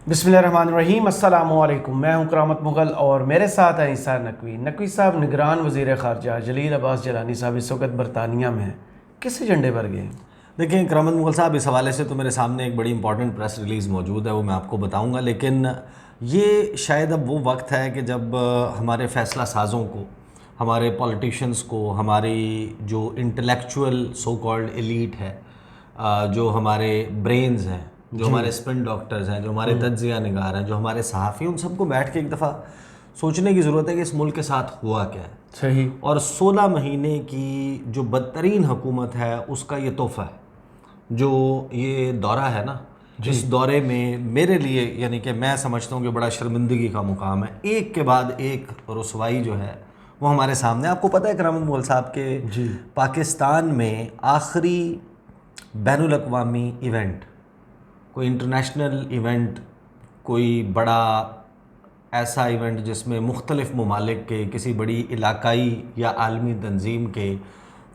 बिस्मिल्लाहिर्रहमानिर्रहीम, अस्सलामुअलैकुम। मैं हूं करामत मुग़ल और मेरे साथ हैं निसार नकवी। नकवी साहब, निगरान वज़ीर ख़ारजा जलील अब्बास जिलानी साहब इस वक्त बरतानिया में हैं। किस एजेंडे पर गए? देखिए करामत मुग़ल साहब, इस हवाले से तो मेरे सामने एक बड़ी इंपॉर्टेंट प्रेस रिलीज़ मौजूद है, वो मैं आपको बताऊंगा। लेकिन ये शायद अब वो वक्त है कि जब हमारे फ़ैसला साज़ों को, हमारे पॉलिटिशियंस को, हमारी जो इंटेलेक्चुअल सो कॉल्ड एलीट है, जो हमारे ब्रेन्स हैं, जो हमारे स्पिन डॉक्टर्स हैं, जो हमारे तज्ज़िया निगार हैं, जो हमारे सहाफ़ी, उन सबको बैठ के एक दफ़ा सोचने की ज़रूरत है कि इस मुल्क के साथ हुआ क्या है। सही। और 16 महीने की जो बदतरीन हुकूमत है उसका ये तोहफ़ा है, जो ये दौरा है ना, इस दौरे में मेरे लिए यानी कि मैं समझता हूँ कि बड़ा शर्मिंदगी का मुकाम है। एक के बाद एक रसवाई जो है वो हमारे सामने। आपको पता है करामत मुग़ल साहब के पाकिस्तान में आखिरी बैनुल अक़वामी इवेंट, कोई इंटरनेशनल इवेंट, कोई बड़ा ऐसा इवेंट जिसमें मुख्तलिफ़ ममालिक के किसी बड़ी इलाकाई या आलमी तंजीम के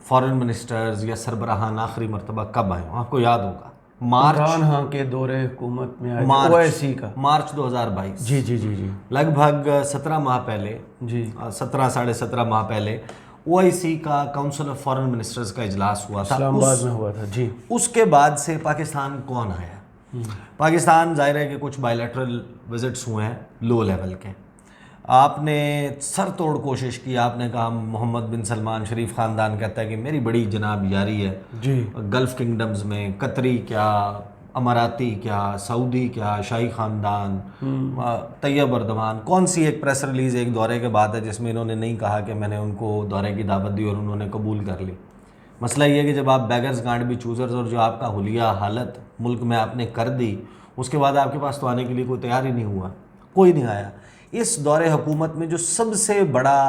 फ़ॉरेन मिनिस्टर्स या सरबराहान आखिरी मरतबा कब आए? आपको याद होगा, इमरान खान के दौरे हुकूमत में आए थे, OIC का, मार्च 2022। जी जी जी जी, लगभग 17 माह पहले, जी 17 साढ़े 17 माह पहले OIC का काउंसिल ऑफ फॉरेन मिनिस्टर्स का इजलास हुआ था। इस्लामाबाद में हुआ था। जी। उसके बाद से पाकिस्तान कौन आया? पाकिस्तान जाहिर है कि कुछ बायलैटरल विजिट्स हुए हैं लो लेवल के। आपने सर तोड़ कोशिश की, आपने कहा मोहम्मद बिन सलमान शरीफ ख़ानदान कहता है कि मेरी बड़ी जनाब यारी है जी। गल्फ़ किंगडम्स में, कतरी क्या, अमाराती क्या, सऊदी क्या, शाही ख़ानदान, तैयब अर्दवान। कौन सी एक प्रेस रिलीज़ एक दौरे के बाद है जिसमें इन्होंने नहीं कहा कि मैंने उनको दौरे की दावत दी और उन्होंने कबूल कर ली? मसला ये है कि जब आप बैगर्स गांड भी चूज़र्स और जो आपका हुलिया हालत मुल्क में आपने कर दी, उसके बाद आपके पास तो आने के लिए कोई तैयार ही नहीं हुआ, कोई नहीं आया। इस दौरे हुकूमत में जो सबसे बड़ा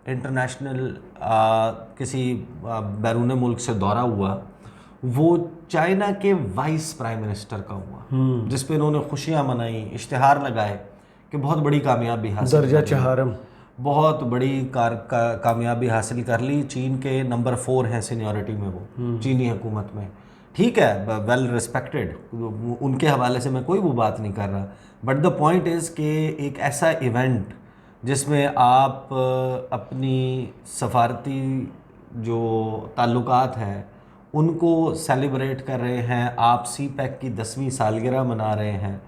इंटरनेशनल किसी बैरून मुल्क से दौरा हुआ वो चाइना के वाइस प्राइम मिनिस्टर का हुआ, जिस पे इन्होंने खुशियाँ मनाई, इश्तिहार लगाए कि बहुत बड़ी कामयाबी हासिल दर्जा कर ली, चहारम, बहुत बड़ी कामयाबी हासिल कर ली। चीन के नंबर 4 हैं सीनियरिटी में वो, चीनी हुकूमत में। ठीक है, वेल रिस्पेक्टेड, उनके हवाले से मैं कोई वो बात नहीं कर रहा, बट द पॉइंट इज़ कि एक ऐसा इवेंट जिसमें आप अपनी सफारती जो ताल्लुकात हैं उनको सेलिब्रेट कर रहे हैं, आप CPEC की 10वीं सालगिरह मना रहे हैं,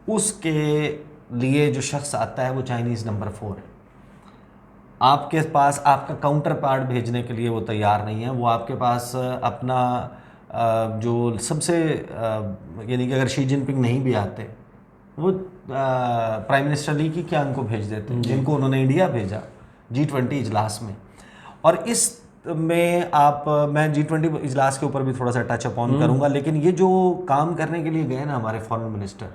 उसके लिए जो शख्स आता है वो चाइनीज़ नंबर 4 है। आपके पास आपका काउंटर पार्ट भेजने के लिए वो तैयार नहीं है। वो आपके पास अपना जो सबसे यानी कि अगर शी जिनपिंग नहीं भी आते, वो प्राइम मिनिस्टर ली की क्या उनको भेज देते, जिनको उन्होंने इंडिया भेजा G20 इजलास में। और इस में मैं G20 इजलास के ऊपर भी थोड़ा सा टच अपॉन करूंगा, लेकिन ये जो काम करने के लिए गए ना हमारे फॉरेन मिनिस्टर,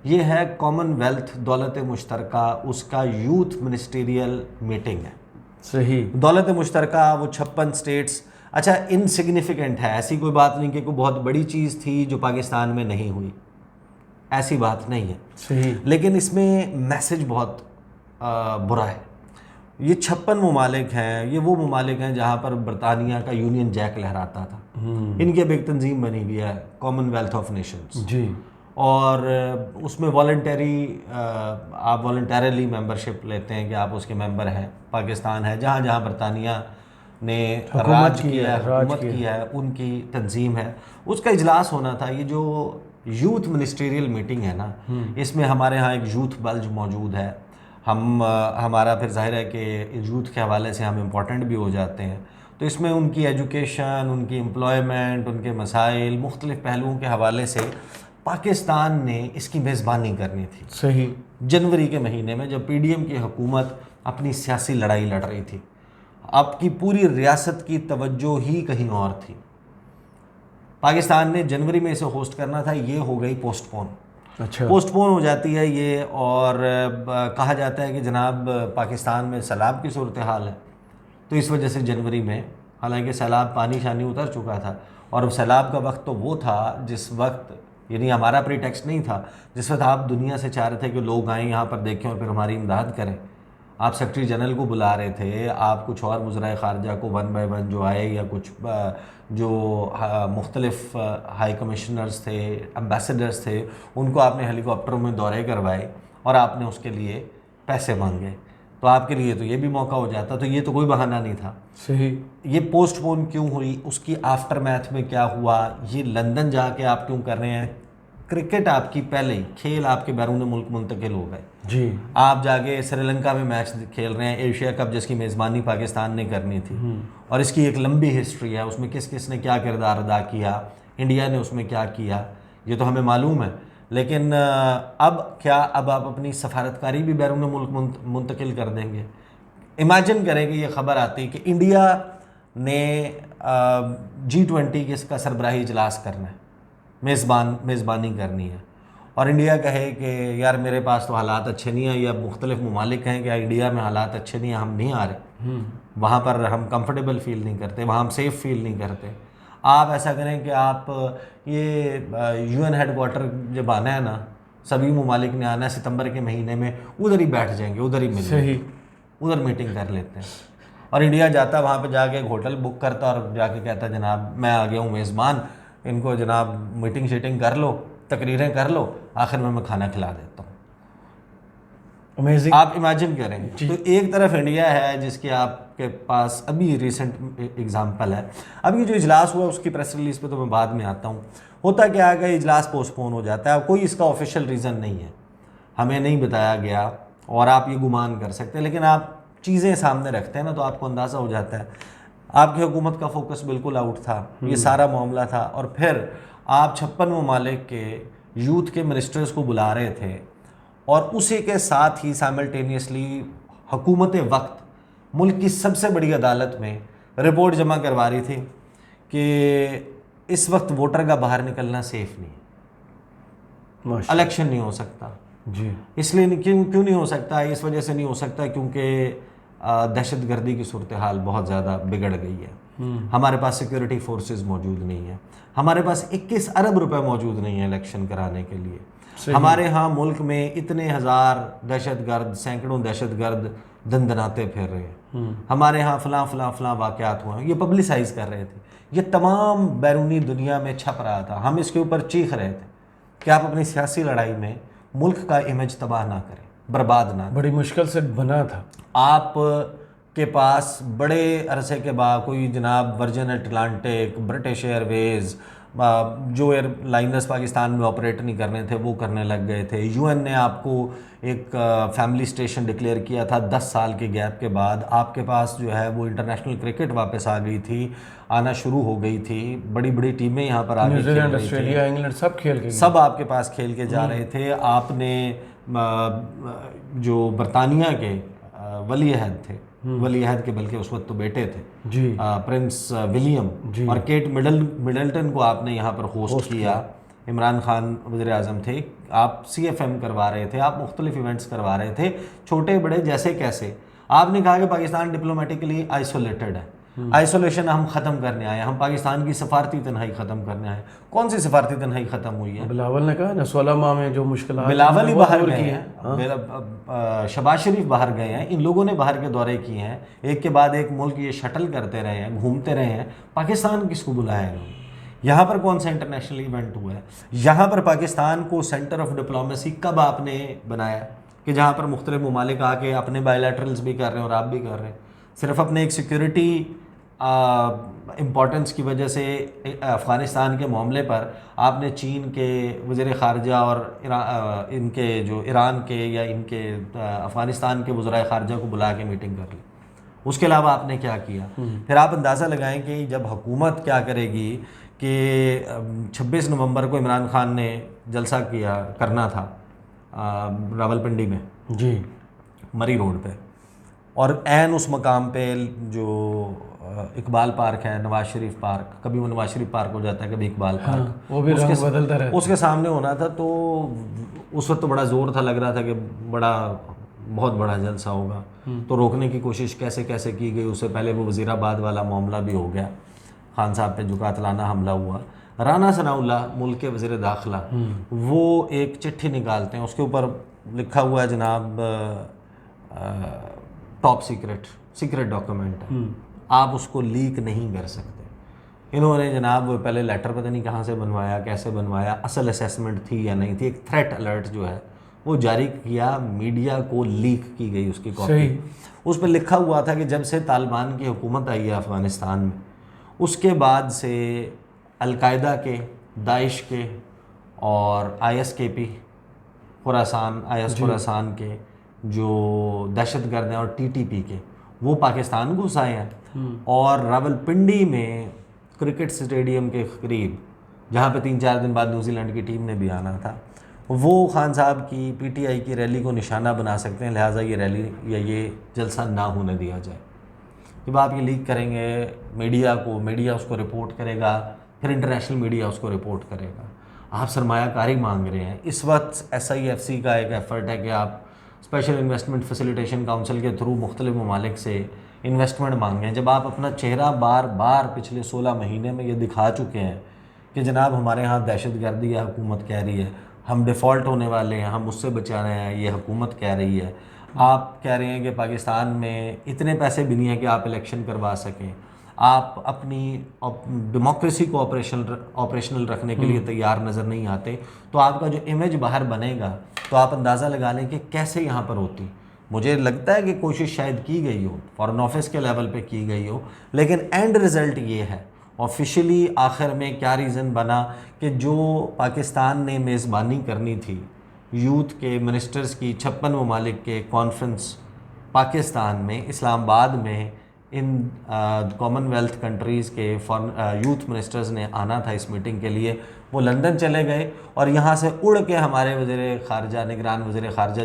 ये है कॉमनवेल्थ दौलत मुश्तरका, उसका यूथ मिनिस्टीरियल मीटिंग है। सही। दौलत मुश्तरका वो 56 स्टेट्स, अच्छा इनसिग्निफिकेंट है, ऐसी कोई बात नहीं कि कोई बहुत बड़ी चीज़ थी जो पाकिस्तान में नहीं हुई, ऐसी बात नहीं है। सही। लेकिन इसमें मैसेज बहुत बुरा है। ये 56 ममालिक हैं, ये वो ममालिक हैं जहाँ पर बरतानिया का यूनियन जैक लहराता था। इनकी अब एक तंजीम बनी हुई है, कॉमनवेल्थ ऑफ नेशंस जी। और उसमें आप वॉलंटरली मेंबरशिप लेते हैं कि आप उसके मेंबर हैं। पाकिस्तान है, जहाँ जहाँ बरतानिया ने राज किया है, हुकूमत किया है, उनकी तंजीम है, उसका इजलास होना था। ये जो यूथ मिनिस्टीरियल मीटिंग है ना, इसमें हमारे यहाँ एक यूथ बल्ज मौजूद है। हमारा फिर जाहिर है कि यूथ के हवाले से हम इम्पोर्टेंट भी हो जाते हैं, तो इसमें उनकी एजुकेशन, उनकी एम्प्लॉयमेंट, उनके मसाइल, मुख्तलिफ़ पहलुओं के हवाले से पाकिस्तान ने इसकी मेज़बानी करनी थी। सही। जनवरी के महीने में जब PDM की हुकूमत अपनी सियासी लड़ाई लड़ रही थी, आपकी पूरी रियासत की तवज्जो ही कहीं और थी। पाकिस्तान ने जनवरी में इसे होस्ट करना था, ये हो गई पोस्टपोन। अच्छा। पोस्टपोन हो जाती है ये, और कहा जाता है कि जनाब पाकिस्तान में सैलाब की सूरत हाल है, तो इस वजह से जनवरी में, हालांकि सैलाब पानी शानी उतर चुका था, और सैलाब का वक्त तो वो था जिस वक्त, यानी हमारा प्रीटेक्स्ट नहीं था, जिस वक्त आप दुनिया से चाह रहे थे कि लोग आएँ यहाँ पर देखें और फिर हमारी इमदाद करें। आप सेक्रेटरी जनरल को बुला रहे थे, आप कुछ और वज़राए ख़ारजा को 1 बाय 1 जो आए, या कुछ जो मुख्तलिफ हाई कमिश्नर्स थे, एम्बेसडर्स थे, उनको आपने हेलीकॉप्टरों में दौरे करवाए और आपने उसके लिए पैसे मांगे, तो आपके लिए तो ये भी मौका हो जाता। तो ये तो कोई बहाना नहीं था। सही। ये पोस्टपोन क्यों हुई, उसकी आफ्टर मैथ में क्या हुआ, ये लंदन जाके आप क्यों कर रहे हैं? क्रिकेट आपकी पहले ही, खेल आपके बैरून मुल्क मुंतकिल हो गए जी। आप जाके श्रीलंका में मैच खेल रहे हैं, एशिया कप जिसकी मेज़बानी पाकिस्तान ने करनी थी, और इसकी एक लंबी हिस्ट्री है, उसमें किस किस ने क्या किरदार अदा किया, इंडिया ने उसमें क्या किया, ये तो हमें मालूम है। लेकिन अब क्या, अब आप अपनी सफारतकारी भी बैरून मुल्क मुंतकिल कर देंगे? इमेजिन करें कि ये ख़बर आती कि इंडिया ने G20 किसका सरबराही इजलास करना है, मेज़बानी करनी है, और इंडिया कहे कि यार मेरे पास तो हालात अच्छे नहीं हैं, या मुख्तलिफ ममालिक कहें कि यार इंडिया में हालात अच्छे नहीं हैं, हम नहीं आ रहे, वहाँ पर हम कंफर्टेबल फील नहीं करते, वहाँ हम सेफ़ फील नहीं करते। आप ऐसा करें कि आप ये UN हेडक्वार्टर जब आना है ना, सभी ममालिक ने आना है सितंबर के महीने में, उधर ही बैठ जाएंगे, उधर ही मिलेंगे, उधर मीटिंग कर लेते हैं। और इंडिया जाता है वहाँ पे जाके एक होटल बुक करता और जाके कहता है जनाब मैं आ गया हूँ मेज़बान, इनको जनाब मीटिंग शीटिंग कर लो, तकरीरें कर लो, आखिर में मैं खाना खिला देता हूँ। अमेजिंग। आप इमेजिन करें, तो एक तरफ इंडिया है जिसके आपके पास अभी रिसेंट एग्जांपल है। अभी ये जो इजलास हुआ उसकी प्रेस रिलीज पे तो मैं बाद में आता हूँ। होता क्या है कि इजलास पोस्टपोन हो जाता है, कोई इसका ऑफिशियल रीज़न नहीं है, हमें नहीं बताया गया, और आप ये गुमान कर सकते हैं, लेकिन आप चीज़ें सामने रखते हैं ना, तो आपको अंदाज़ा हो जाता है। आपकी हुकूमत का फोकस बिल्कुल आउट था, ये सारा मामला था, और फिर आप 56 ममालिक के यूथ के मिनिस्टर्स को बुला रहे थे, और उसी के साथ ही साइमल्टेनियसली हुकूमत वक्त मुल्क की सबसे बड़ी अदालत में रिपोर्ट जमा करवा रही थी कि इस वक्त वोटर का बाहर निकलना सेफ़ नहीं है, इलेक्शन नहीं हो सकता जी। इसलिए क्यों नहीं हो सकता? इस वजह से नहीं हो सकता क्योंकि दहशत गर्दी की सूरत हाल बहुत ज़्यादा बिगड़ गई है, हमारे पास सिक्योरिटी फोर्सेस मौजूद नहीं है, हमारे पास 21 अरब रुपए मौजूद नहीं है इलेक्शन कराने के लिए, हमारे यहाँ मुल्क में इतने हज़ार दहशतगर्द, सैकड़ों दहशतगर्द दंदनाते फिर रहे हैं, हमारे यहाँ फ़लाँ वाक़यात हुए हैं, ये पब्लिसाइज़ कर रहे थे, ये तमाम बैरूनी दुनिया में छप रहा था, हम इसके ऊपर चीख रहे थे कि आप अपनी सियासी लड़ाई में मुल्क का इमेज तबाह ना करें, बर्बाद ना। बड़ी मुश्किल से बना था। आप के पास बड़े अरसे के बाद कोई जनाब वर्जिन अटलांटिक, ब्रिटिश एयरवेज़, जो एयरलाइनर्स पाकिस्तान में ऑपरेट नहीं करने थे वो करने लग गए थे। UN ने आपको एक फैमिली स्टेशन डिक्लेयर किया था 10 साल के गैप के बाद। आपके पास जो है वो इंटरनेशनल क्रिकेट वापस आ गई थी, आना शुरू हो गई थी, बड़ी बड़ी टीमें यहाँ पर आगे खेल रही थी, ऑस्ट्रेलिया, इंग्लैंड सब खेल के सब आपके पास खेल के जा रहे थे। आपने जो बरतानिया के वली अहद थे, वली अहद के बल्कि उस वक्त तो बेटे थे जी, प्रिंस विलियम और केट मिडल्टन को आपने यहाँ पर होस्ट किया। इमरान खान वज़ीर आज़म थे, आप CFM करवा रहे थे, आप मुख्तलिफ इवेंट्स करवा रहे थे, छोटे बड़े जैसे कैसे। आपने कहा कि पाकिस्तान डिप्लोमेटिकली आइसोलेटेड है, आइसोलेशन हम ख़त्म करने आए, हम पाकिस्तान की सफारती तनहाई ख़त्म करने आए। कौन सी सफारती तनहाई ख़त्म हुई है? बिलावल ने कहा ना 16 माह में जो मुश्किलात, बिलावल ही बाहर गए हैं, शबाज शरीफ बाहर गए हैं, इन लोगों ने बाहर के दौरे किए हैं, एक के बाद एक मुल्क ये शटल करते रहे हैं, घूमते रहे हैं। पाकिस्तान किसको बुलाया है इन्होंने? यहाँ पर कौन सा इंटरनेशनल इवेंट हुआ है? यहाँ पर पाकिस्तान को सेंटर ऑफ डिप्लोमेसी कब आपने बनाया कि जहाँ पर मुख्तलिफ ममालिक आके अपने बायलैटरल्स भी कर रहे हैं और आप भी कर रहे हैं? सिर्फ अपने एक सिक्योरिटी इम्पोर्टेंस की वजह से अफ़गानिस्तान के मामले पर आपने चीन के वज़ीर ख़ारजा और इनके जो ईरान के या इनके अफ़गानिस्तान के वज़राए ख़ारजा को बुला के मीटिंग कर ली। उसके अलावा आपने क्या किया? फिर आप अंदाज़ा लगाएं कि जब हुकूमत क्या करेगी कि 26 नवंबर को इमरान खान ने जलसा करना था रावलपिंडी में जी, मरी रोड पे, और ऐन उस मकाम पे जो इकबाल पार्क है, नवाज शरीफ पार्क, कभी वो नवाज शरीफ पार्क हो जाता है, कभी इकबाल पार्क, वो भी रंग बदलता रहता है, उसके सामने होना था। तो उस वक्त तो बड़ा ज़ोर था, लग रहा था कि बहुत बड़ा जलसा होगा, तो रोकने की कोशिश कैसे कैसे की गई। उससे पहले वो वज़ीराबाद वाला मामला भी हो गया, खान साहब पे जो कातलाना हमला हुआ। राना सनाउल्लाह मुल्क के वज़ीर दाखिला, वो एक चिट्ठी निकालते हैं, उसके ऊपर लिखा हुआ है जनाब टॉप सीक्रेट डॉक्यूमेंट है, आप उसको लीक नहीं कर सकते। इन्होंने जनाब वो पहले लेटर पता नहीं कहाँ से बनवाया, कैसे बनवाया, असल असेसमेंट थी या नहीं थी, एक थ्रेट अलर्ट जो है वो जारी किया, मीडिया को लीक की गई उसकी कॉपी। उस पर लिखा हुआ था कि जब से तालिबान की हुकूमत आई है अफ़गानिस्तान में, उसके बाद से अलकायदा के, दाइश के और ISKP खुरासान, IS खुरासान के जो दहशतगर्द हैं और TTP के, वो पाकिस्तान घुस आए हैं। और रावलपिंडी में क्रिकेट स्टेडियम के करीब, जहाँ पे 3-4 दिन बाद न्यूजीलैंड की टीम ने भी आना था, वो खान साहब की PTI की रैली को निशाना बना सकते हैं, लिहाजा ये रैली या ये जलसा ना होने दिया जाए। जब आप ये लीक करेंगे मीडिया को, मीडिया उसको रिपोर्ट करेगा, फिर इंटरनेशनल मीडिया उसको रिपोर्ट करेगा। आप सरमायाकारी मांग रहे हैं। इस वक्त SIFC का एक एफ़र्ट है कि आप स्पेशल इन्वेस्टमेंट फैसिलिटेशन काउंसिल के थ्रू मुख्तलिफ ममालिक से इन्वेस्टमेंट मांगें। जब आप अपना चेहरा बार बार पिछले 16 महीने में ये दिखा चुके हैं कि जनाब हमारे यहाँ दहशतगर्दी है, हुकूमत कह रही है, हम डिफ़ॉल्ट होने वाले हैं, हम उससे बचा रहे हैं, ये हुकूमत कह रही है, आप कह रहे हैं कि पाकिस्तान में इतने पैसे भी नहीं है कि आप इलेक्शन करवा सकें, आप अपनी डेमोक्रेसी को ऑपरेशनल रखने के लिए तैयार नज़र नहीं आते, तो आपका जो इमेज बाहर बनेगा तो आप अंदाज़ा लगा लें कि कैसे यहाँ पर होती। मुझे लगता है कि कोशिश शायद की गई हो, फॉरेन ऑफिस के लेवल पे की गई हो, लेकिन एंड रिज़ल्ट ये है ऑफिशियली आखिर में क्या रीज़न बना कि जो पाकिस्तान ने मेज़बानी करनी थी यूथ के मिनिस्टर्स की 56 ममालिक के कॉन्फ्रेंस पाकिस्तान में इस्लामाबाद में, इन कॉमनवेल्थ कंट्रीज़ के यूथ मिनिस्टर्स ने आना था इस मीटिंग के लिए, वो लंदन चले गए और यहाँ से उड़ के हमारे वज़ीर ख़ारजा, निगरान वज़ीर ख़ारजा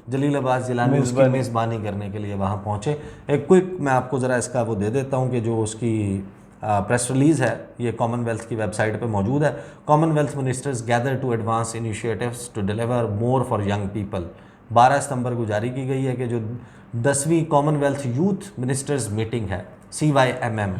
जलील अब्बास जिलानी उसकी मेज़बानी करने के लिए वहाँ पहुँचे। एक क्विक मैं आपको ज़रा इसका वो दे देता हूँ कि जो उसकी प्रेस रिलीज़ है, ये कॉमनवेल्थ की वेबसाइट पे मौजूद है। Commonwealth ministers gather to advance initiatives to deliver more for young people. 12 सितंबर को जारी की गई है कि जो 10वीं कॉमनवेल्थ यूथ मिनिस्टर्स मीटिंग है CYMM,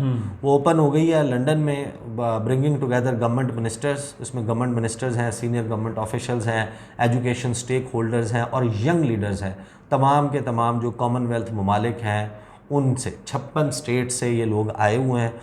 वो ओपन हो गई है लंदन में, ब्रिंगिंग टुगेदर गवर्नमेंट मिनिस्टर्स। इसमें गवर्नमेंट मिनिस्टर्स हैं, सीनियर गवर्नमेंट ऑफिशियल्स हैं, एजुकेशन स्टेक होल्डर्स हैं और यंग लीडर्स हैं। तमाम के तमाम जो कॉमनवेल्थ ममालिक हैं उनसे 56 स्टेट से ये लोग आए हुए हैं।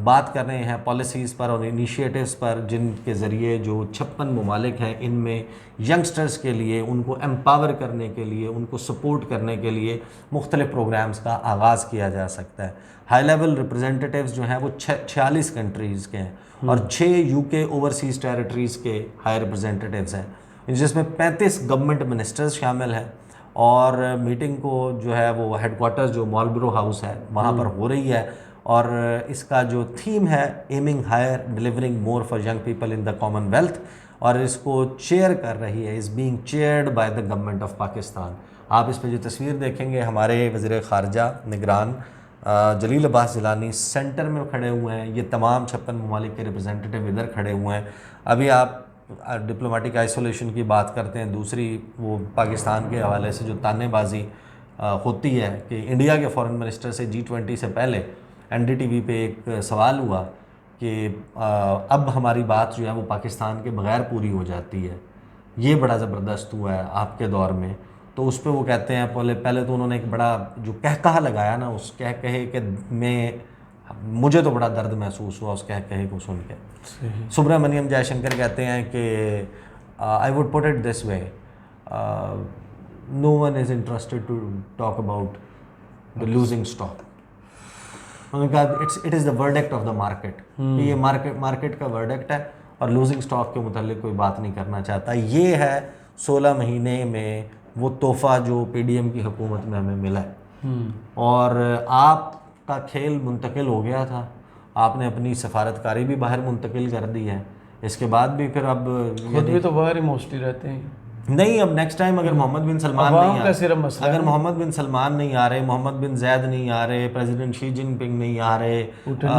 बात कर रहे हैं पॉलिसीज़ पर और इनिशिएटिव्स पर जिनके ज़रिए जो 56 ममालिक हैं इनमें यंगस्टर्स के लिए, उनको एम्पावर करने के लिए, उनको सपोर्ट करने के लिए मुख्तलिफ प्रोग्राम्स का आगाज़ किया जा सकता है। हाई लेवल रिप्रेजेंटेटिव्स जो हैं वो 46 कंट्रीज़ के हैं और 6 UK ओवरसीज़ टेरिटरीज़ के हाई रिप्रेजेंटेटिव्स हैं, जिसमें 35 गवर्नमेंट मिनिस्टर्स शामिल हैं। और मीटिंग को जो है वो हेडक्वार्टर्स जो मार्लबरो हाउस है वहाँ पर हो रही है और इसका जो थीम है aiming higher delivering more for young people in the Commonwealth, और इसको चेयर कर रही है, is being chaired by the government of Pakistan. आप इस पर जो तस्वीर देखेंगे हमारे वज़ीर ख़ारजा निगरान जलील अब्बास जिलानी सेंटर में खड़े हुए हैं, ये तमाम 56 ममालिक के रिप्रेजेंटेटिव इधर खड़े हुए हैं। अभी आप डिप्लोमेटिक आइसोलेशन की बात करते हैं, दूसरी वो पाकिस्तान के हवाले से जो तानेबाजी होती है कि इंडिया के फॉरेन मिनिस्टर से G20 से पहले NDTV पे एक सवाल हुआ कि अब हमारी बात जो है वो पाकिस्तान के बग़ैर पूरी हो जाती है, ये बड़ा ज़बरदस्त हुआ है आपके दौर में। तो उस पर वो कहते हैं पहले तो उन्होंने एक बड़ा जो कहकहा लगाया ना, उस कहे कि मुझे तो बड़ा दर्द महसूस हुआ उस कहे को सुन के। सुब्रमण्यम जयशंकर कहते हैं कि I would put it this way, no one is interested to talk about the losing stock. उन्होंने कहा it is the verdict of the market, ये मार्केट का वर्डिक्ट है और लूजिंग स्टॉक के मुतालिक कोई बात नहीं करना चाहता। ये है 16 महीने में वो तोहफ़ा जो PDM की हुकूमत में हमें मिला है। और आपका खेल मुंतकिल हो गया था, आपने अपनी सफारतकारी भी बाहर मुंतकिल कर दी है, इसके बाद भी फिर अब खुद भी तो बाहर ही मोस्टली रहते हैं। नहीं, अब नेक्स्ट टाइम अगर मोहम्मद बिन सलमान नहीं आ रहे, अगर मोहम्मद बिन सलमान नहीं आ रहे, मोहम्मद बिन जैद नहीं आ रहे, प्रेसिडेंट शी जिनपिंग नहीं आ रहे, पुतिन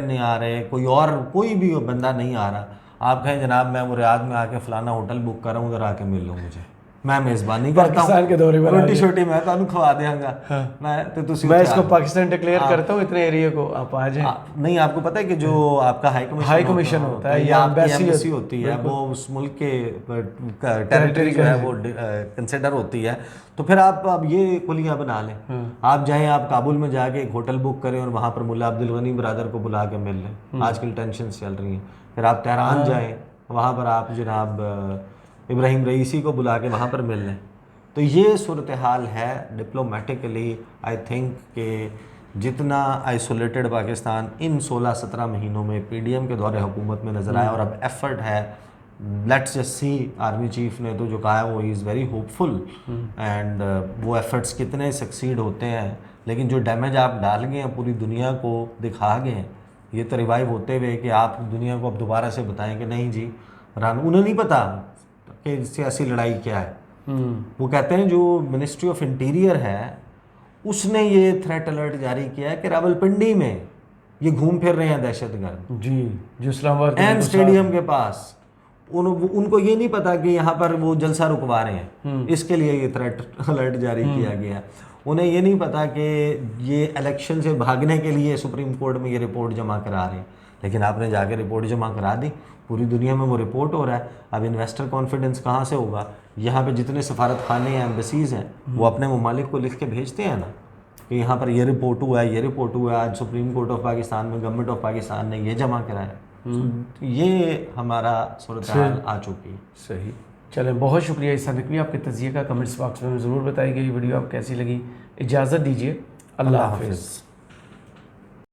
नहीं आ रहे, कोई भी बंदा नहीं आ रहा, आप कहें जनाब मैं वो रियाद में आके फ़लाना होटल बुक कर रहा हूँ, उधर आके मिल लो मुझे, मैं मेज़बानी करता पाकिस्तान के दौरे हूँ, पर रोटी शोटी मैं तुहानू खवा देंगा। मैं तो तुसी मैं उत्थे इसको आ- पाकिस्तान डिक्लेयर करता हूँ, इतने एरिया को आप आ जाएं। नहीं, आपको पता है कि जो आपका हाई कमीशन होता है या या आपकी embassy एम्बेसी होती है, वो उस मुल्क के टेरिटरी जो है वो कंसिडर होती है। तो फिर आप अब ये कुलियाँ बना लें, आप जाएं, आप काबुल में जाके एक होटल बुक करें और वहाँ पर मुल्ला अब्दुल गनी ब्रदर को बुला के मिल लें। आजकल टेंशन चल रही हैं। फिर आप तेहरान जाएं, वहाँ पर आप जनाब इब्राहिम रईसी को बुला के वहाँ पर मिल लें। तो ये सूरत हाल है डिप्लोमेटिकली। आई थिंक कि जितना आइसोलेटेड पाकिस्तान इन 16-17 महीनों में पीडीएम के दौरे हुकूमत में नज़र आया, और अब एफर्ट है, let's just see, army chief ने तो जो कहा है वो इज़ वेरी होपफुल, एंड वो एफर्ट्स कितने सक्सीड होते हैं। लेकिन जो डैमेज आप डाल गए हैं, पूरी दुनिया को दिखा गए हैं, ये तो रिवाइव होते हुए कि आप दुनिया को अब दोबारा से बताएं कि नहीं जी, उन्हें नहीं पता कि सियासी लड़ाई क्या है। वो कहते हैं जो मिनिस्ट्री ऑफ इंटीरियर है उसने ये थ्रेट अलर्ट जारी किया है कि रावलपिंडी में ये घूम फिर रहे हैं दहशतगर्द, जी, जो इस्लामाबाद एम स्टेडियम के पास। उनको ये नहीं पता कि यहाँ पर वो जलसा रुकवा रहे हैं, इसके लिए ये थ्रेट अलर्ट जारी किया गया। उन्हें ये नहीं पता कि ये इलेक्शन से भागने के लिए सुप्रीम कोर्ट में ये रिपोर्ट जमा करा रहे हैं। लेकिन आपने जाके रिपोर्ट जमा करा दी, पूरी दुनिया में वो रिपोर्ट हो रहा है। अब इन्वेस्टर कॉन्फिडेंस कहाँ से होगा? यहाँ पे जितने सफारत खाने हैं, एम्बेसीज़ हैं, वो अपने ममालिक को लिख के भेजते हैं ना कि यहाँ पर ये रिपोर्ट हुआ है, ये रिपोर्ट हुआ है, आज सुप्रीम कोर्ट ऑफ पाकिस्तान में गवर्नमेंट ऑफ पाकिस्तान ने ये जमा कराया। ये हमारा सूरत हाल आ चुकी है। सही। चलें, बहुत शुक्रिया ईसा नकवी, आपके तज़िये का कमेंट्स बॉक्स में ज़रूर बताइएगा। ये वीडियो आप कैसी लगी। इजाज़त दीजिए, अल्लाह हाफ़िज़।